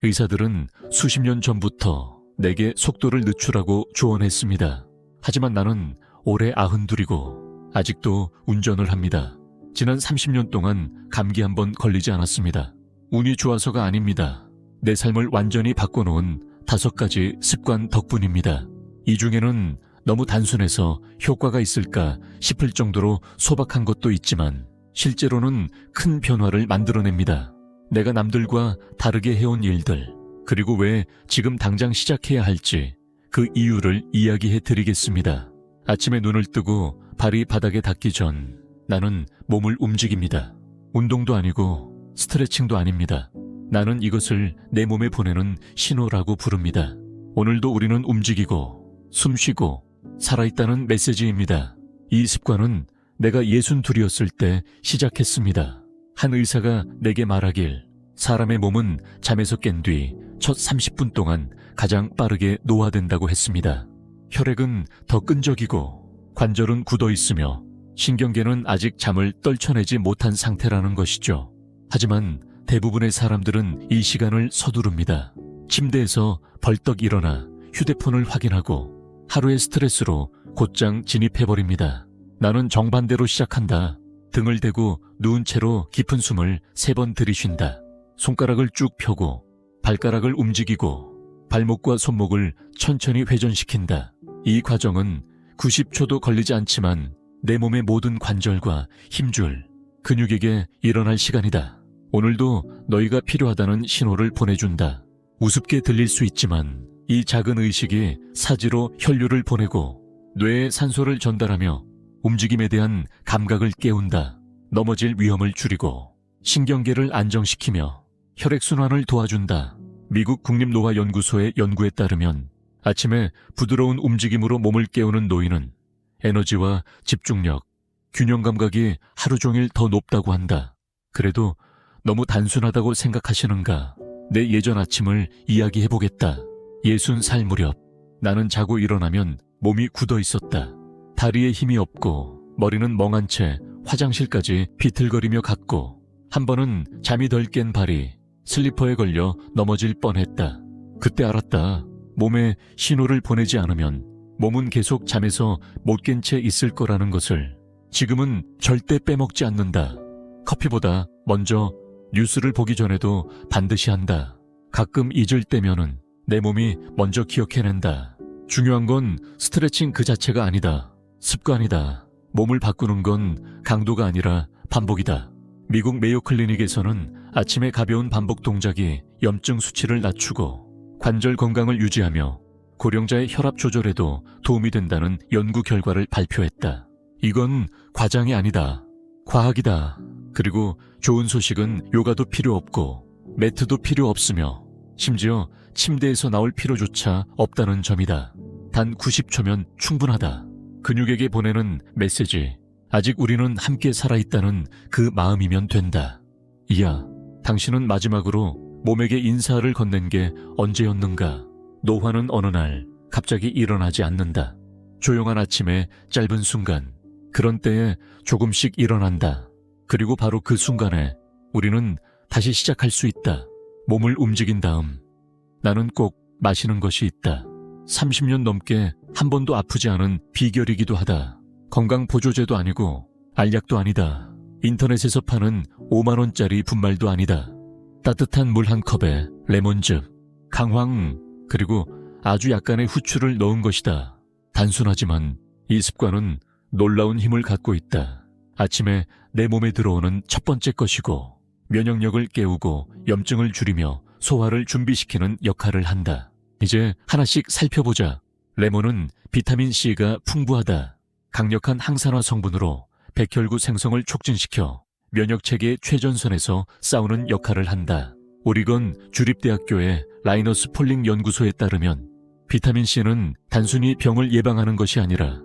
의사들은 수십 년 전부터 내게 속도를 늦추라고 조언했습니다. 하지만 나는 올해 92이고 아직도 운전을 합니다. 지난 30년 동안 감기 한 번 걸리지 않았습니다. 운이 좋아서가 아닙니다. 내 삶을 완전히 바꿔놓은 5가지 습관 덕분입니다. 이 중에는 너무 단순해서 효과가 있을까 싶을 정도로 소박한 것도 있지만 실제로는 큰 변화를 만들어냅니다. 내가 남들과 다르게 해온 일들, 그리고 왜 지금 당장 시작해야 할지 그 이유를 이야기해 드리겠습니다. 아침에 눈을 뜨고 발이 바닥에 닿기 전 나는 몸을 움직입니다. 운동도 아니고 스트레칭도 아닙니다. 나는 이것을 내 몸에 보내는 신호라고 부릅니다. 오늘도 우리는 움직이고 숨쉬고 살아있다는 메시지입니다. 이 습관은 내가 62이었을 때 시작했습니다. 한 의사가 내게 말하길 사람의 몸은 잠에서 깬 뒤 첫 30분 동안 가장 빠르게 노화된다고 했습니다. 혈액은 더 끈적이고 관절은 굳어 있으며 신경계는 아직 잠을 떨쳐내지 못한 상태라는 것이죠. 하지만 대부분의 사람들은 이 시간을 서두릅니다. 침대에서 벌떡 일어나 휴대폰을 확인하고 하루의 스트레스로 곧장 진입해버립니다. 나는 정반대로 시작한다. 등을 대고 누운 채로 깊은 숨을 3번 들이쉰다. 손가락을 쭉 펴고 발가락을 움직이고 발목과 손목을 천천히 회전시킨다. 이 과정은 90초도 걸리지 않지만 내 몸의 모든 관절과 힘줄, 근육에게 일어날 시간이다. 오늘도 너희가 필요하다는 신호를 보내준다. 우습게 들릴 수 있지만 이 작은 의식이 사지로 혈류를 보내고 뇌에 산소를 전달하며 움직임에 대한 감각을 깨운다. 넘어질 위험을 줄이고 신경계를 안정시키며 혈액순환을 도와준다. 미국 국립노화연구소의 연구에 따르면 아침에 부드러운 움직임으로 몸을 깨우는 노인은 에너지와 집중력, 균형 감각이 하루 종일 더 높다고 한다. 그래도 너무 단순하다고 생각하시는가? 내 예전 아침을 이야기해보겠다. 60살 무렵 나는 자고 일어나면 몸이 굳어 있었다. 다리에 힘이 없고 머리는 멍한 채 화장실까지 비틀거리며 갔고 한 번은 잠이 덜 깬 발이 슬리퍼에 걸려 넘어질 뻔했다. 그때 알았다. 몸에 신호를 보내지 않으면 몸은 계속 잠에서 못 깬 채 있을 거라는 것을. 지금은 절대 빼먹지 않는다. 커피보다 먼저 뉴스를 보기 전에도 반드시 한다. 가끔 잊을 때면은 내 몸이 먼저 기억해낸다. 중요한 건 스트레칭 그 자체가 아니다. 습관이다. 몸을 바꾸는 건 강도가 아니라 반복이다. 미국 메이오 클리닉에서는 아침에 가벼운 반복 동작이 염증 수치를 낮추고 관절 건강을 유지하며 고령자의 혈압 조절에도 도움이 된다는 연구 결과를 발표했다. 이건 과장이 아니다. 과학이다. 그리고 좋은 소식은 요가도 필요 없고 매트도 필요 없으며 심지어 침대에서 나올 필요조차 없다는 점이다. 단 90초면 충분하다. 근육에게 보내는 메시지. 아직 우리는 함께 살아있다는 그 마음이면 된다. 이야, 당신은 마지막으로 몸에게 인사를 건넨 게 언제였는가? 노화는 어느 날 갑자기 일어나지 않는다. 조용한 아침의 짧은 순간, 그런 때에 조금씩 일어난다. 그리고 바로 그 순간에 우리는 다시 시작할 수 있다. 몸을 움직인 다음 나는 꼭 마시는 것이 있다. 30년 넘게 한 번도 아프지 않은 비결이기도 하다. 건강 보조제도 아니고 알약도 아니다. 인터넷에서 파는 5만원짜리 분말도 아니다. 따뜻한 물 한 컵에 레몬즙, 강황, 그리고 아주 약간의 후추를 넣은 것이다. 단순하지만 이 습관은 놀라운 힘을 갖고 있다. 아침에 내 몸에 들어오는 첫 번째 것이고 면역력을 깨우고 염증을 줄이며 소화를 준비시키는 역할을 한다. 이제 하나씩 살펴보자. 레몬은 비타민C가 풍부하다. 강력한 항산화 성분으로 백혈구 생성을 촉진시켜 면역체계의 최전선에서 싸우는 역할을 한다. 오리건 주립대학교의 라이너스 폴링 연구소에 따르면 비타민C는 단순히 병을 예방하는 것이 아니라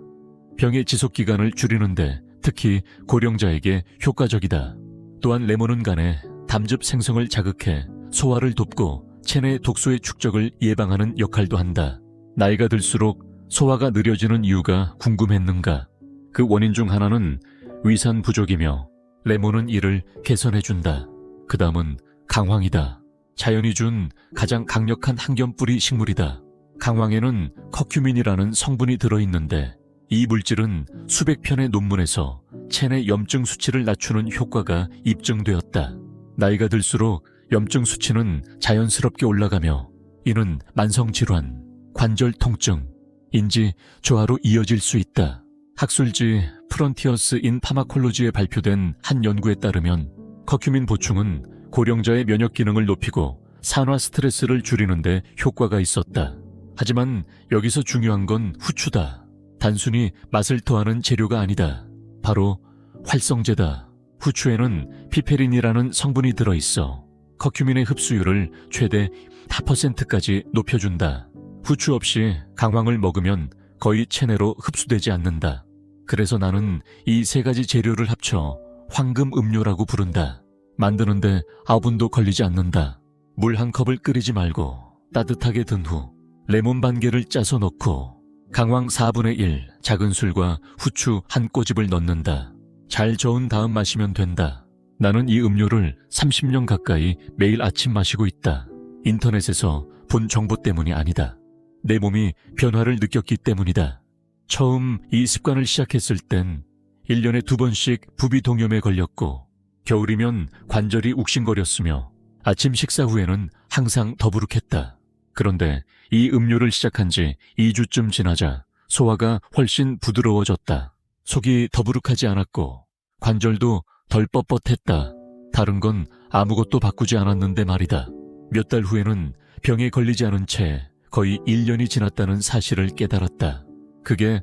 병의 지속기간을 줄이는데 특히 고령자에게 효과적이다. 또한 레몬은 간에 담즙 생성을 자극해 소화를 돕고 체내 독소의 축적을 예방하는 역할도 한다. 나이가 들수록 소화가 느려지는 이유가 궁금했는가? 그 원인 중 하나는 위산 부족이며 레몬은 이를 개선해준다. 그 다음은 강황이다. 자연이 준 가장 강력한 항염뿌리 식물이다. 강황에는 커큐민이라는 성분이 들어있는데 이 물질은 수백 편의 논문에서 체내 염증 수치를 낮추는 효과가 입증되었다. 나이가 들수록 염증 수치는 자연스럽게 올라가며 이는 만성질환, 관절 통증, 인지 저하로 이어질 수 있다. 학술지 프론티어스 인 파마콜로지에 발표된 한 연구에 따르면 커큐민 보충은 고령자의 면역 기능을 높이고 산화 스트레스를 줄이는 데 효과가 있었다. 하지만 여기서 중요한 건 후추다. 단순히 맛을 더하는 재료가 아니다. 바로 활성제다. 후추에는 피페린이라는 성분이 들어있어 커큐민의 흡수율을 최대 4%까지 높여준다. 후추 없이 강황을 먹으면 거의 체내로 흡수되지 않는다. 그래서 나는 이 세 가지 재료를 합쳐 황금 음료라고 부른다. 만드는데 9분도 걸리지 않는다. 물 한 컵을 끓이지 말고 따뜻하게 든 후 레몬 반 개를 짜서 넣고 강황 4분의 1 작은 술과 후추 한 꼬집을 넣는다. 잘 저은 다음 마시면 된다. 나는 이 음료를 30년 가까이 매일 아침 마시고 있다. 인터넷에서 본 정보 때문이 아니다. 내 몸이 변화를 느꼈기 때문이다. 처음 이 습관을 시작했을 땐 1년에 2번씩 부비동염에 걸렸고 겨울이면 관절이 욱신거렸으며 아침 식사 후에는 항상 더부룩했다. 그런데 이 음료를 시작한 지 2주쯤 지나자 소화가 훨씬 부드러워졌다. 속이 더부룩하지 않았고 관절도 덜 뻣뻣했다. 다른 건 아무것도 바꾸지 않았는데 말이다. 몇 달 후에는 병에 걸리지 않은 채 거의 1년이 지났다는 사실을 깨달았다. 그게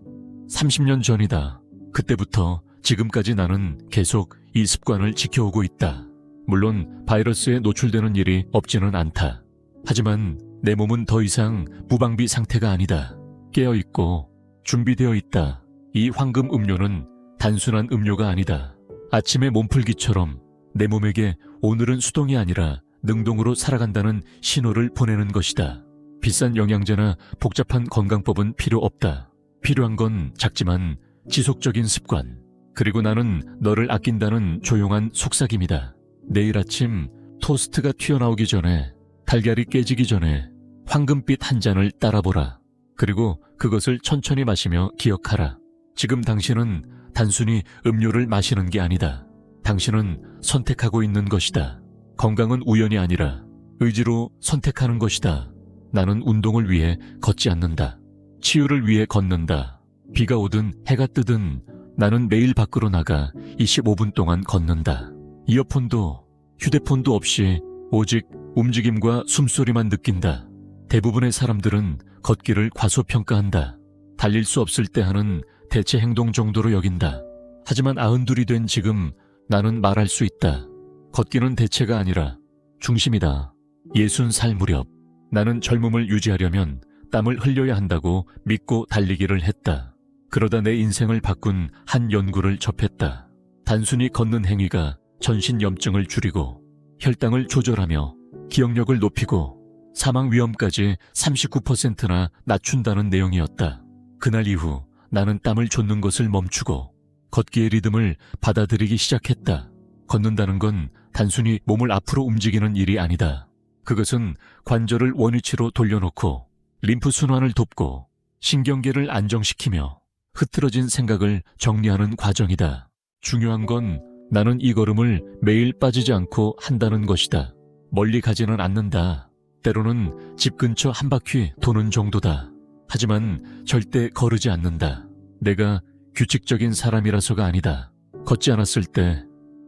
30년 전이다. 그때부터 지금까지 나는 계속 이 습관을 지켜오고 있다. 물론 바이러스에 노출되는 일이 없지는 않다. 하지만 내 몸은 더 이상 무방비 상태가 아니다. 깨어있고 준비되어 있다. 이 황금 음료는 단순한 음료가 아니다. 아침의 몸풀기처럼 내 몸에게 오늘은 수동이 아니라 능동으로 살아간다는 신호를 보내는 것이다. 비싼 영양제나 복잡한 건강법은 필요 없다. 필요한 건 작지만 지속적인 습관. 그리고 나는 너를 아낀다는 조용한 속삭임이다. 내일 아침 토스트가 튀어나오기 전에, 달걀이 깨지기 전에 황금빛 한 잔을 따라보라. 그리고 그것을 천천히 마시며 기억하라. 지금 당신은 단순히 음료를 마시는 게 아니다. 당신은 선택하고 있는 것이다. 건강은 우연이 아니라 의지로 선택하는 것이다. 나는 운동을 위해 걷지 않는다. 치유를 위해 걷는다. 비가 오든 해가 뜨든 나는 매일 밖으로 나가 25분 동안 걷는다. 이어폰도 휴대폰도 없이 오직 움직임과 숨소리만 느낀다. 대부분의 사람들은 걷기를 과소평가한다. 달릴 수 없을 때 하는 대체 행동 정도로 여긴다. 하지만 92이 된 지금 나는 말할 수 있다. 걷기는 대체가 아니라 중심이다. 60살 무렵 나는 젊음을 유지하려면 땀을 흘려야 한다고 믿고 달리기를 했다. 그러다 내 인생을 바꾼 한 연구를 접했다. 단순히 걷는 행위가 전신 염증을 줄이고 혈당을 조절하며 기억력을 높이고 사망 위험까지 39%나 낮춘다는 내용이었다. 그날 이후 나는 땀을 좇는 것을 멈추고 걷기의 리듬을 받아들이기 시작했다. 걷는다는 건 단순히 몸을 앞으로 움직이는 일이 아니다. 그것은 관절을 원위치로 돌려놓고 림프 순환을 돕고 신경계를 안정시키며 흐트러진 생각을 정리하는 과정이다. 중요한 건 나는 이 걸음을 매일 빠지지 않고 한다는 것이다. 멀리 가지는 않는다. 때로는 집 근처 한 바퀴 도는 정도다. 하지만 절대 거르지 않는다. 내가 규칙적인 사람이라서가 아니다. 걷지 않았을 때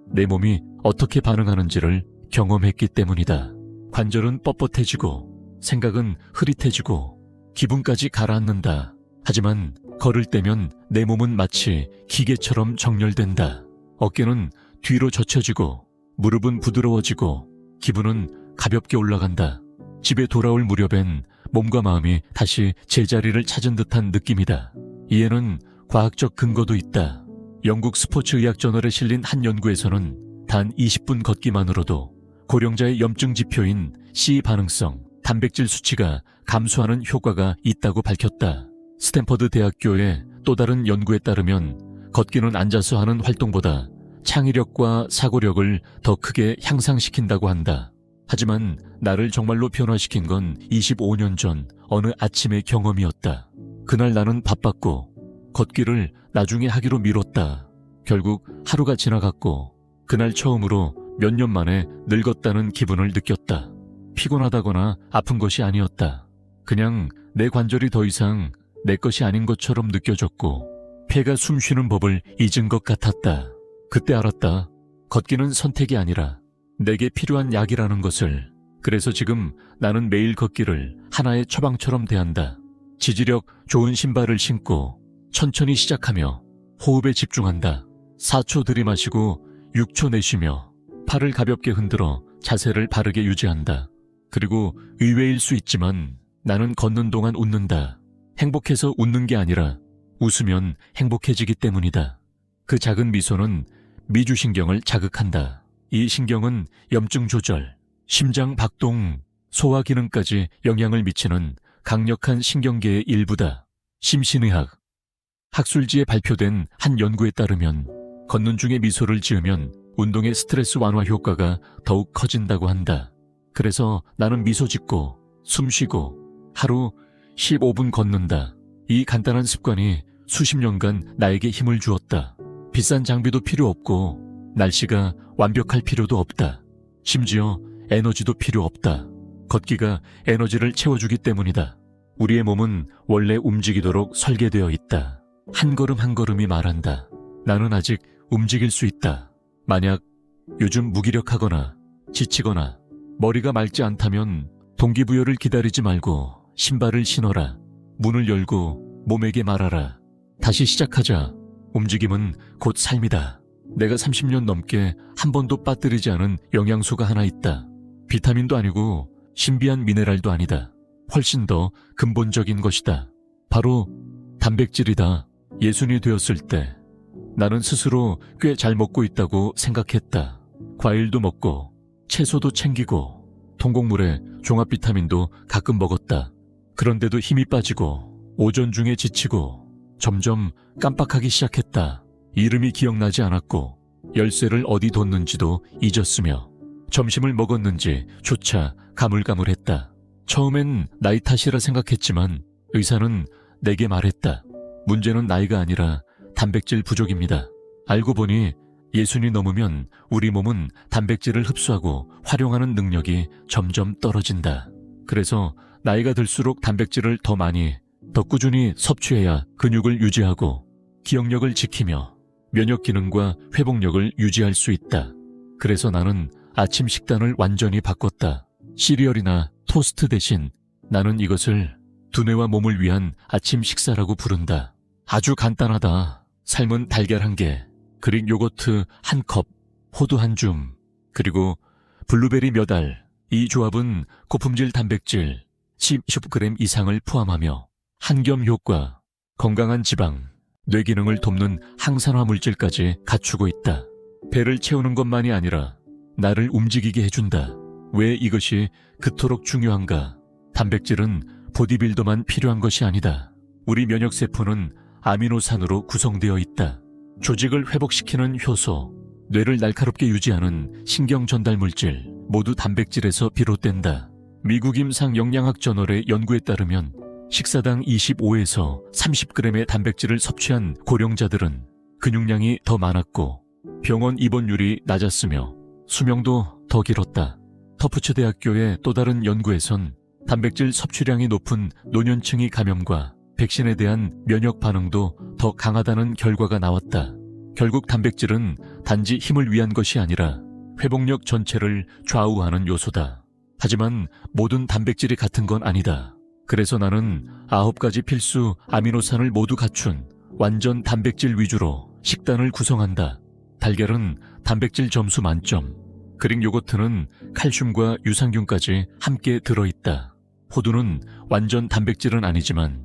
내 몸이 어떻게 반응하는지를 경험했기 때문이다. 관절은 뻣뻣해지고 생각은 흐릿해지고 기분까지 가라앉는다. 하지만 걸을 때면 내 몸은 마치 기계처럼 정렬된다. 어깨는 뒤로 젖혀지고 무릎은 부드러워지고 기분은 가볍게 올라간다. 집에 돌아올 무렵엔 몸과 마음이 다시 제자리를 찾은 듯한 느낌이다. 이에는 과학적 근거도 있다. 영국 스포츠 의학 저널에 실린 한 연구에서는 단 20분 걷기만으로도 고령자의 염증 지표인 C 반응성, 단백질 수치가 감소하는 효과가 있다고 밝혔다. 스탠퍼드 대학교의 또 다른 연구에 따르면 걷기는 앉아서 하는 활동보다 창의력과 사고력을 더 크게 향상시킨다고 한다. 하지만 나를 정말로 변화시킨 건 25년 전 어느 아침의 경험이었다. 그날 나는 바빴고 걷기를 나중에 하기로 미뤘다. 결국 하루가 지나갔고 그날 처음으로 몇 년 만에 늙었다는 기분을 느꼈다. 피곤하다거나 아픈 것이 아니었다. 그냥 내 관절이 더 이상 내 것이 아닌 것처럼 느껴졌고 폐가 숨쉬는 법을 잊은 것 같았다. 그때 알았다. 걷기는 선택이 아니라 내게 필요한 약이라는 것을. 그래서 지금 나는 매일 걷기를 하나의 처방처럼 대한다. 지지력 좋은 신발을 신고 천천히 시작하며 호흡에 집중한다. 4초 들이마시고 6초 내쉬며 팔을 가볍게 흔들어 자세를 바르게 유지한다. 그리고 의외일 수 있지만 나는 걷는 동안 웃는다. 행복해서 웃는 게 아니라 웃으면 행복해지기 때문이다. 그 작은 미소는 미주신경을 자극한다. 이 신경은 염증 조절, 심장 박동, 소화 기능까지 영향을 미치는 강력한 신경계의 일부다. 심신의학 학술지에 발표된 한 연구에 따르면 걷는 중에 미소를 지으면 운동의 스트레스 완화 효과가 더욱 커진다고 한다. 그래서 나는 미소 짓고 숨 쉬고 하루 15분 걷는다. 이 간단한 습관이 수십 년간 나에게 힘을 주었다. 비싼 장비도 필요 없고 날씨가 완벽할 필요도 없다. 심지어 에너지도 필요 없다. 걷기가 에너지를 채워주기 때문이다. 우리의 몸은 원래 움직이도록 설계되어 있다. 한 걸음 한 걸음이 말한다. 나는 아직 움직일 수 있다. 만약 요즘 무기력하거나 지치거나 머리가 맑지 않다면 동기부여를 기다리지 말고 신발을 신어라. 문을 열고 몸에게 말하라. 다시 시작하자. 움직임은 곧 삶이다. 내가 30년 넘게 한 번도 빠뜨리지 않은 영양소가 하나 있다. 비타민도 아니고 신비한 미네랄도 아니다. 훨씬 더 근본적인 것이다. 바로 단백질이다. 예순이 되었을 때 나는 스스로 꽤 잘 먹고 있다고 생각했다. 과일도 먹고 채소도 챙기고 통곡물에 종합 비타민도 가끔 먹었다. 그런데도 힘이 빠지고 오전 중에 지치고 점점 깜빡하기 시작했다. 이름이 기억나지 않았고 열쇠를 어디 뒀는지도 잊었으며 점심을 먹었는지 조차 가물가물했다. 처음엔 나이 탓이라 생각했지만 의사는 내게 말했다. 문제는 나이가 아니라 단백질 부족입니다. 알고 보니 60이 넘으면 우리 몸은 단백질을 흡수하고 활용하는 능력이 점점 떨어진다. 그래서 나이가 들수록 단백질을 더 많이, 더 꾸준히 섭취해야 근육을 유지하고 기억력을 지키며 면역 기능과 회복력을 유지할 수 있다. 그래서 나는 아침 식단을 완전히 바꿨다. 시리얼이나 토스트 대신 나는 이것을 두뇌와 몸을 위한 아침 식사라고 부른다. 아주 간단하다. 삶은 달걀 1개, 그릭 요거트 1컵, 호두 1줌, 그리고 블루베리 몇 알. 이 조합은 고품질 단백질 10g 이상을 포함하며 한겸 효과, 건강한 지방, 뇌 기능을 돕는 항산화 물질까지 갖추고 있다. 배를 채우는 것만이 아니라 나를 움직이게 해준다. 왜 이것이 그토록 중요한가? 단백질은 보디빌더만 필요한 것이 아니다. 우리 면역세포는 아미노산으로 구성되어 있다. 조직을 회복시키는 효소, 뇌를 날카롭게 유지하는 신경 전달 물질, 모두 단백질에서 비롯된다. 미국 임상 영양학 저널의 연구에 따르면 식사당 25에서 30g의 단백질을 섭취한 고령자들은 근육량이 더 많았고 병원 입원율이 낮았으며 수명도 더 길었다. 터프츠 대학교의 또 다른 연구에선 단백질 섭취량이 높은 노년층이 감염과 백신에 대한 면역 반응도 더 강하다는 결과가 나왔다. 결국 단백질은 단지 힘을 위한 것이 아니라 회복력 전체를 좌우하는 요소다. 하지만 모든 단백질이 같은 건 아니다. 그래서 나는 9가지 필수 아미노산을 모두 갖춘 완전 단백질 위주로 식단을 구성한다. 달걀은 단백질 점수 만점, 그릭 요거트는 칼슘과 유산균까지 함께 들어있다. 호두는 완전 단백질은 아니지만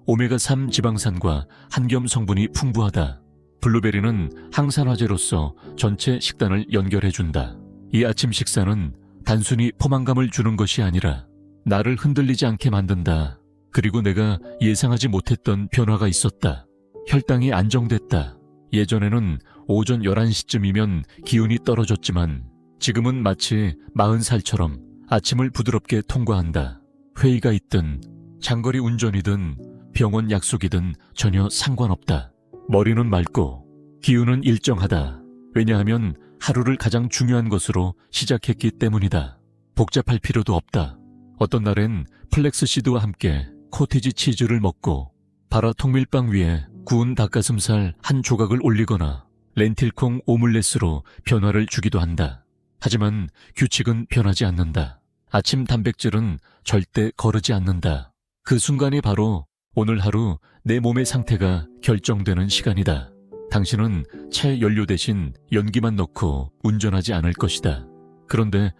오메가3 지방산과 한겸 성분이 풍부하다. 블루베리는 항산화제로서 전체 식단을 연결해준다. 이 아침 식사는 단순히 포만감을 주는 것이 아니라 나를 흔들리지 않게 만든다. 그리고 내가 예상하지 못했던 변화가 있었다. 혈당이 안정됐다. 예전에는 오전 11시쯤이면 기운이 떨어졌지만 지금은 마치 40살처럼 아침을 부드럽게 통과한다. 회의가 있든 장거리 운전이든 병원 약속이든 전혀 상관없다. 머리는 맑고 기운은 일정하다. 왜냐하면 하루를 가장 중요한 것으로 시작했기 때문이다. 복잡할 필요도 없다. 어떤 날엔 플렉스시드와 함께 코티지 치즈를 먹고 바라 통밀빵 위에 구운 닭가슴살 한 조각을 올리거나 렌틸콩 오믈렛으로 변화를 주기도 한다. 하지만 규칙은 변하지 않는다. 아침 단백질은 절대 거르지 않는다. 그 순간이 바로 오늘 하루 내 몸의 상태가 결정되는 시간이다. 당신은 차에 연료 대신 연기만 넣고 운전하지 않을 것이다. 그런데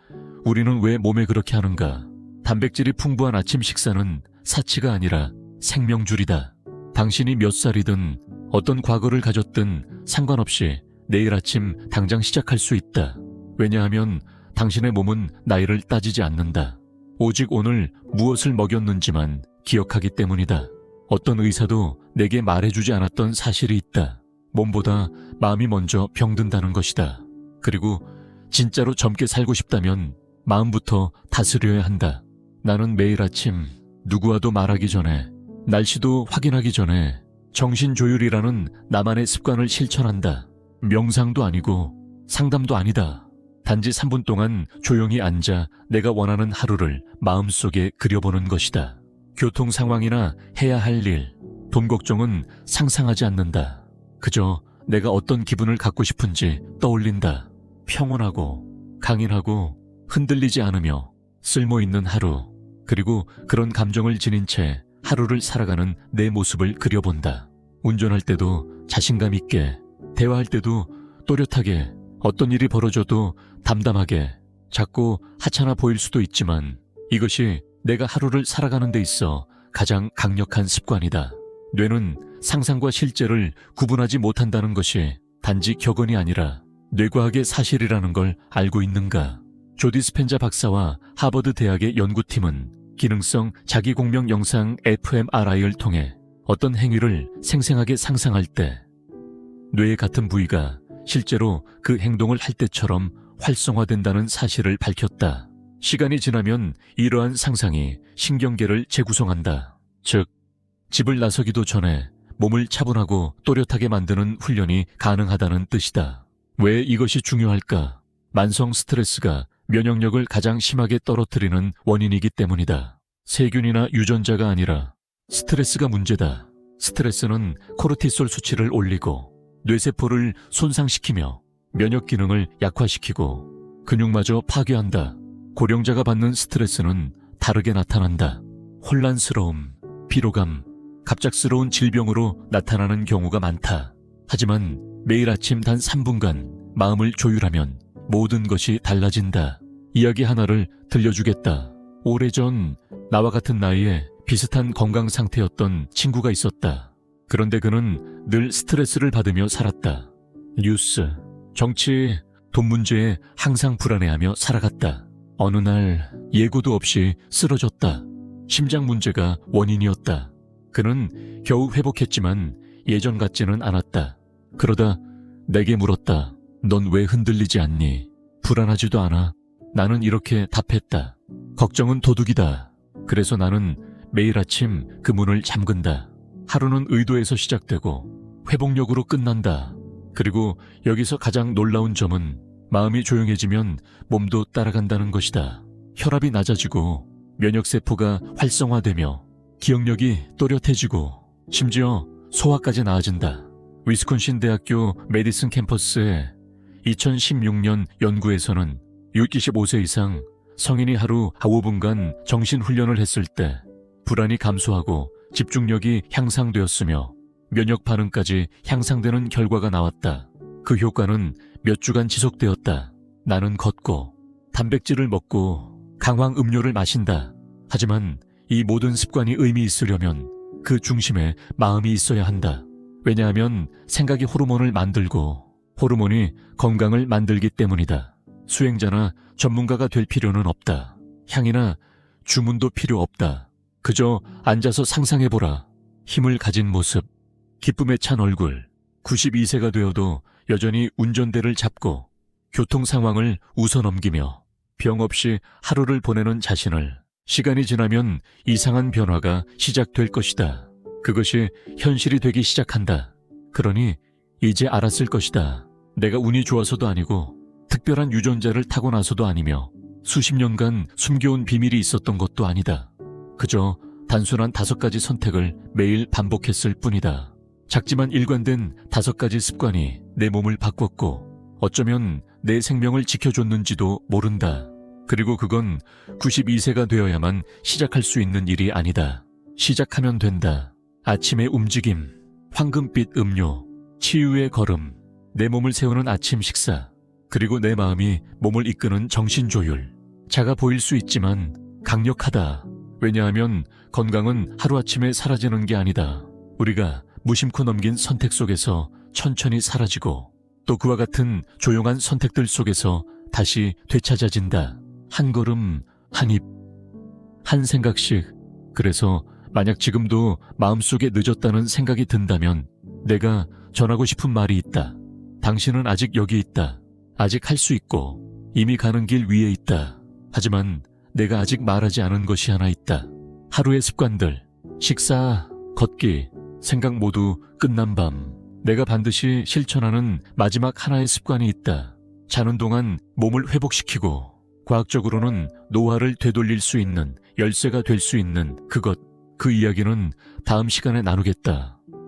우리는 왜 몸에 그렇게 하는가? 단백질이 풍부한 아침 식사는 사치가 아니라 생명줄이다. 당신이 몇 살이든 어떤 과거를 가졌든 상관없이 내일 아침 당장 시작할 수 있다. 왜냐하면 당신의 몸은 나이를 따지지 않는다. 오직 오늘 무엇을 먹였는지만 기억하기 때문이다. 어떤 의사도 내게 말해주지 않았던 사실이 있다. 몸보다 마음이 먼저 병든다는 것이다. 그리고 진짜로 젊게 살고 싶다면 마음부터 다스려야 한다. 나는 매일 아침 누구와도 말하기 전에, 날씨도 확인하기 전에 정신조율이라는 나만의 습관을 실천한다. 명상도 아니고 상담도 아니다. 단지 3분 동안 조용히 앉아 내가 원하는 하루를 마음속에 그려보는 것이다. 교통 상황이나 해야 할 일, 돈 걱정은 상상하지 않는다. 그저 내가 어떤 기분을 갖고 싶은지 떠올린다. 평온하고 강인하고 흔들리지 않으며 쓸모있는 하루, 그리고 그런 감정을 지닌 채 하루를 살아가는 내 모습을 그려본다. 운전할 때도 자신감 있게, 대화할 때도 또렷하게, 어떤 일이 벌어져도 담담하게. 작고 하찮아 보일 수도 있지만 이것이 내가 하루를 살아가는 데 있어 가장 강력한 습관이다. 뇌는 상상과 실제를 구분하지 못한다는 것이 단지 격언이 아니라 뇌과학의 사실이라는 걸 알고 있는가? 조디 스펜자 박사와 하버드 대학의 연구팀은 기능성 자기공명 영상 fMRI를 통해 어떤 행위를 생생하게 상상할 때 뇌의 같은 부위가 실제로 그 행동을 할 때처럼 활성화된다는 사실을 밝혔다. 시간이 지나면 이러한 상상이 신경계를 재구성한다. 즉, 집을 나서기도 전에 몸을 차분하고 또렷하게 만드는 훈련이 가능하다는 뜻이다. 왜 이것이 중요할까? 만성 스트레스가 면역력을 가장 심하게 떨어뜨리는 원인이기 때문이다. 세균이나 유전자가 아니라 스트레스가 문제다. 스트레스는 코르티솔 수치를 올리고 뇌세포를 손상시키며 면역 기능을 약화시키고 근육마저 파괴한다. 고령자가 받는 스트레스는 다르게 나타난다. 혼란스러움, 피로감, 갑작스러운 질병으로 나타나는 경우가 많다. 하지만 매일 아침 단 3분간 마음을 조율하면 모든 것이 달라진다. 이야기 하나를 들려주겠다. 오래전 나와 같은 나이에 비슷한 건강 상태였던 친구가 있었다. 그런데 그는 늘 스트레스를 받으며 살았다. 뉴스, 정치, 돈 문제에 항상 불안해하며 살아갔다. 어느 날 예고도 없이 쓰러졌다. 심장 문제가 원인이었다. 그는 겨우 회복했지만 예전 같지는 않았다. 그러다 내게 물었다. 넌 왜 흔들리지 않니? 불안하지도 않아? 나는 이렇게 답했다. 걱정은 도둑이다. 그래서 나는 매일 아침 그 문을 잠근다. 하루는 의도에서 시작되고 회복력으로 끝난다. 그리고 여기서 가장 놀라운 점은 마음이 조용해지면 몸도 따라간다는 것이다. 혈압이 낮아지고 면역세포가 활성화되며 기억력이 또렷해지고 심지어 소화까지 나아진다. 위스콘신 대학교 메디슨 캠퍼스의 2016년 연구에서는 65세 이상 성인이 하루 5분간 정신훈련을 했을 때 불안이 감소하고 집중력이 향상되었으며 면역 반응까지 향상되는 결과가 나왔다. 그 효과는 몇 주간 지속되었다. 나는 걷고 단백질을 먹고 강황 음료를 마신다. 하지만 이 모든 습관이 의미 있으려면 그 중심에 마음이 있어야 한다. 왜냐하면 생각이 호르몬을 만들고 호르몬이 건강을 만들기 때문이다. 수행자나 전문가가 될 필요는 없다. 향이나 주문도 필요 없다. 그저 앉아서 상상해보라. 힘을 가진 모습, 기쁨에 찬 얼굴, 92세가 되어도 여전히 운전대를 잡고 교통 상황을 웃어넘기며 병 없이 하루를 보내는 자신을, 시간이 지나면 이상한 변화가 시작될 것이다. 그것이 현실이 되기 시작한다. 그러니 이제 알았을 것이다. 내가 운이 좋아서도 아니고 특별한 유전자를 타고나서도 아니며 수십 년간 숨겨온 비밀이 있었던 것도 아니다. 그저 단순한 5가지 선택을 매일 반복했을 뿐이다. 작지만 일관된 5가지 습관이 내 몸을 바꿨고 어쩌면 내 생명을 지켜줬는지도 모른다. 그리고 그건 92세가 되어야만 시작할 수 있는 일이 아니다. 시작하면 된다. 아침의 움직임, 황금빛 음료, 치유의 걸음, 내 몸을 세우는 아침 식사, 그리고 내 마음이 몸을 이끄는 정신조율. 작아 보일 수 있지만 강력하다. 왜냐하면 건강은 하루아침에 사라지는 게 아니다. 우리가 무심코 넘긴 선택 속에서 천천히 사라지고 또 그와 같은 조용한 선택들 속에서 다시 되찾아진다. 한 걸음, 한 입, 한 생각씩. 그래서 만약 지금도 마음속에 늦었다는 생각이 든다면 내가 전하고 싶은 말이 있다. 당신은 아직 여기 있다. 아직 할 수 있고 이미 가는 길 위에 있다. 하지만 내가 아직 말하지 않은 것이 하나 있다. 하루의 습관들, 식사, 걷기, 생각 모두 끝난 밤. 내가 반드시 실천하는 마지막 하나의 습관이 있다. 자는 동안 몸을 회복시키고 과학적으로는 노화를 되돌릴 수 있는 열쇠가 될 수 있는 그것. 그 이야기는 다음 시간에 나누겠다.